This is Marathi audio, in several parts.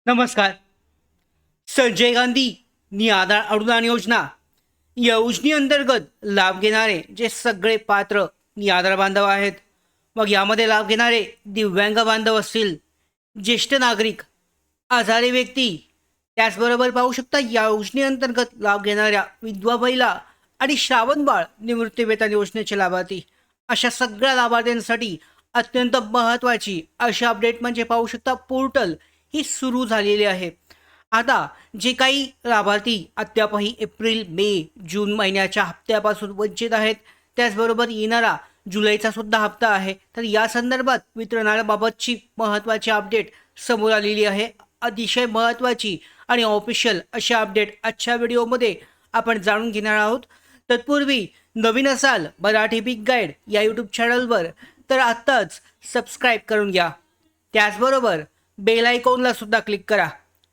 नमस्कार. संजय गांधी निराधार अनुदान योजना या योजनेअंतर्गत लाभ घेणारे जे सगळे पात्र निराधार बांधव आहेत, मग यामध्ये लाभ घेणारे दिव्यांग बांधव असतील, ज्येष्ठ नागरिक, आजारी व्यक्ती, त्याचबरोबर पाहू शकता या योजनेअंतर्गत लाभ घेणाऱ्या विधवा महिला आणि श्रावणबाळ निवृत्तीवेतन योजनेचे लाभार्थी, अशा सगळ्या लाभार्थ्यांसाठी अत्यंत महत्त्वाची अशी अपडेट म्हणजे पाहू शकता पोर्टल ही सुरू झालेली आहे. आता जे काही लाभार्थी अद्यापही एप्रिल, मे, जून महिन्याच्या हप्त्यापासून वंचित आहेत, त्याचबरोबर येणारा जुलैचा सुद्धा हप्ता आहे, तर या संदर्भात वितरणाबाबतची महत्त्वाची अपडेट समोर आलेली आहे. अतिशय महत्त्वाची आणि ऑफिशियल अशा अपडेट आजच्या व्हिडिओमध्ये आपण जाणून घेणार आहोत. तत्पूर्वी नवीन असाल मराठी बिग गाईड या यूट्यूब चॅनलवर तर आत्ताच सबस्क्राईब करून घ्या. त्याचबरोबर बेल आयकॉनला सुद्धा क्लिक करा,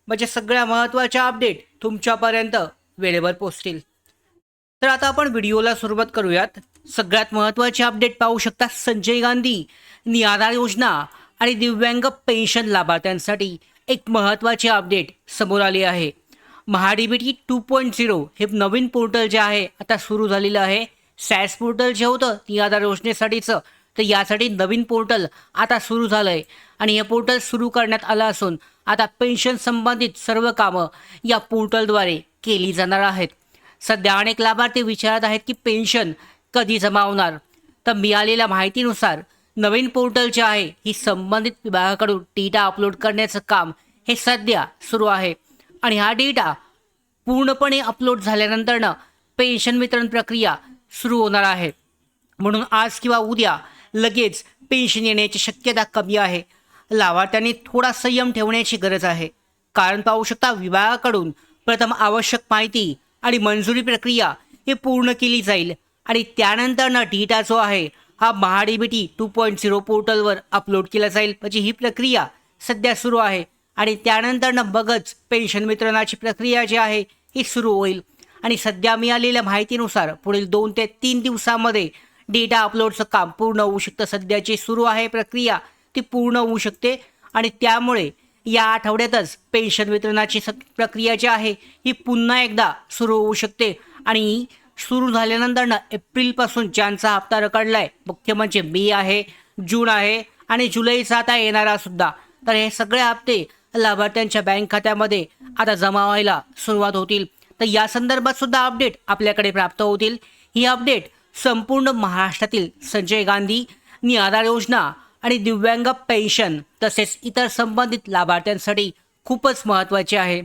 म्हणजे सगळ्या महत्त्वाच्या अपडेट तुमच्यापर्यंत वेळेवर पोहोचतील. तर आता आपण व्हिडिओला सुरुवात करूयात. सगळ्यात महत्त्वाची अपडेट पाहू शकता संजय गांधी निराधार योजना आणि दिव्यांग पेन्शन लाभार्थ्यांसाठी एक महत्त्वाची अपडेट समोर आली आहे. महाडीबीटी 2.0 हे नवीन पोर्टल जे आहे आता सुरू झालेलं आहे. सॅस पोर्टल जे होतं निराधार योजनेसाठीचं, तर यासाठी नवीन पोर्टल आता सुरू झालं आहे आणि हे पोर्टल सुरू करण्यात आलं असून आता पेन्शन संबंधित सर्व कामं या पोर्टलद्वारे केली जाणार आहेत. सध्या अनेक लाभार्थी विचारत आहेत की पेन्शन कधी जमा होणार. तर मिळालेल्या माहितीनुसार नवीन पोर्टल जे आहे ही संबंधित विभागाकडून डेटा अपलोड करण्याचं काम हे सध्या सुरू आहे आणि हा डेटा पूर्णपणे अपलोड झाल्यानंतरनं पेन्शन वितरण प्रक्रिया सुरू होणार आहे. म्हणून आज किंवा उद्या लगेच पेन्शन येण्याची शक्यता कमी आहे. लाभार्थ्यांनी थोडा संयम ठेवण्याची गरज आहे, कारण पाहू शकता विभागाकडून प्रथम आवश्यक माहिती आणि मंजुरी प्रक्रिया ही पूर्ण केली जाईल आणि त्यानंतरनं डेटा जो आहे हा महाडीबीटी 2.0 पोर्टलवर अपलोड केला जाईल. म्हणजे ही प्रक्रिया सध्या सुरू आहे आणि त्यानंतरनं बघच पेन्शन वितरणाची प्रक्रिया जी आहे ही सुरू होईल. आणि सध्या मिळालेल्या माहितीनुसार पुढील 2 ते 3 दिवसामध्ये डेटा अपलोडचं काम पूर्ण होऊ शकतं. सध्याची सुरू आहे प्रक्रिया ती पूर्ण होऊ शकते आणि त्यामुळे या आठवड्यातच पेन्शन वितरणाची प्रक्रिया जी आहे ही पुन्हा एकदा सुरू होऊ शकते. आणि सुरू झाल्यानंतरनं एप्रिलपासून ज्यांचा हप्ता रखडला आहे, मुख्य म्हणजे मे आहे, जून आहे आणि जुलैचा आता येणारा सुद्धा, तर हे सगळे हप्ते लाभार्थ्यांच्या बँक खात्यामध्ये आता जमा व्हायला सुरुवात होतील. तर या संदर्भात सुद्धा अपडेट आपल्याकडे प्राप्त होतील. ही अपडेट संपूर्ण महाराष्ट्रातील संजय गांधी निराधार योजना आणि दिव्यांग पेन्शन तसेच इतर संबंधित लाभार्थ्यांसाठी खूपच महत्त्वाचे आहे.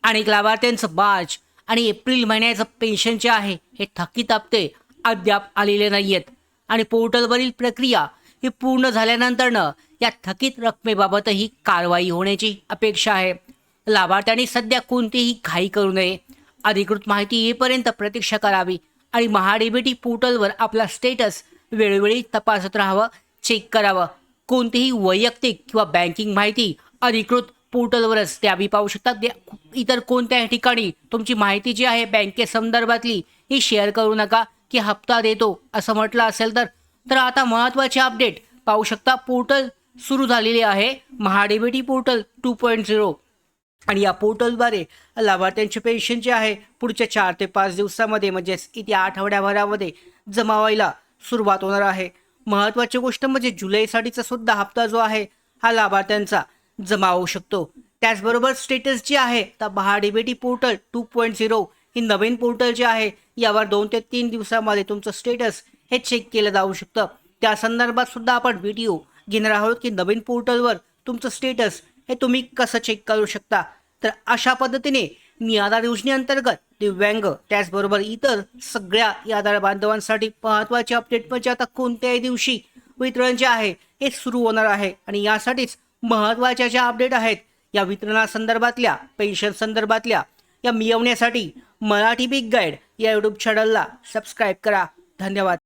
अनेक लाभार्थ्यांचं मार्च आणि एप्रिल महिन्याचं पेन्शन जे आहे हे थकीत हप्ते अद्याप आलेले नाही आहेत आणि पोर्टलवरील प्रक्रिया ही पूर्ण झाल्यानंतरनं या थकीत रकमेबाबतही कारवाई होण्याची अपेक्षा आहे. लाभार्थ्यांनी सध्या कोणतीही घाई करू नये. अधिकृत माहिती येईपर्यंत प्रतीक्षा करावी आणि महाडीबीटी पोर्टलवर आपला स्टेटस वेळोवेळी तपासत राहावं, चेक करावं. कोणतीही वैयक्तिक किंवा बँकिंग माहिती अधिकृत पोर्टलवरच द्यावी. पाहू शकता इतर कोणत्याही ठिकाणी तुमची माहिती जी आहे बँकेसंदर्भातली ही शेअर करू नका की हप्ता देतो असं म्हटलं असेल तर आता महत्त्वाचे अपडेट पाहू शकता. पोर्टल सुरू झालेले आहे महाडीबीटी पोर्टल 2.0 आणि या पोर्टलद्वारे लाभार्थ्यांचे पेन्शन जे आहे पुढच्या 4 ते 5 दिवसामध्ये म्हणजेच येत्या आठवड्याभरामध्ये जमा व्हायला सुरुवात होणार आहे. महत्त्वाची गोष्ट म्हणजे जुलैसाठीचा सुद्धा हप्ता जो आहे हा लाभार्थ्यांचा जमा होऊ शकतो. त्याचबरोबर स्टेटस जे आहे तर महाडीबीटी पोर्टल 2.0 ही नवीन पोर्टल जे आहे यावर 2 ते 3 दिवसामध्ये तुमचं स्टेटस हे चेक केलं जाऊ शकतं. त्या संदर्भात सुद्धा आपण व्हिडिओ घेणार आहोत की नवीन पोर्टलवर तुमचं स्टेटस हे तुम्ही कसं चेक करू शकता. तर अशा पद्धतीने निराधार योजनेअंतर्गत दिव्यांग त्याचबरोबर इतर सगळ्या निराधार बांधवांसाठी महत्त्वाचे अपडेट म्हणजे आता कोणत्याही दिवशी वितरण जे आहे हे सुरू होणार आहे आणि यासाठीच महत्त्वाच्या ज्या अपडेट आहेत या वितरणासंदर्भातल्या, पेन्शन संदर्भातल्या या मिळवण्यासाठी मराठी बिग गाईड या यूट्यूब चॅनलला सबस्क्राईब करा. धन्यवाद.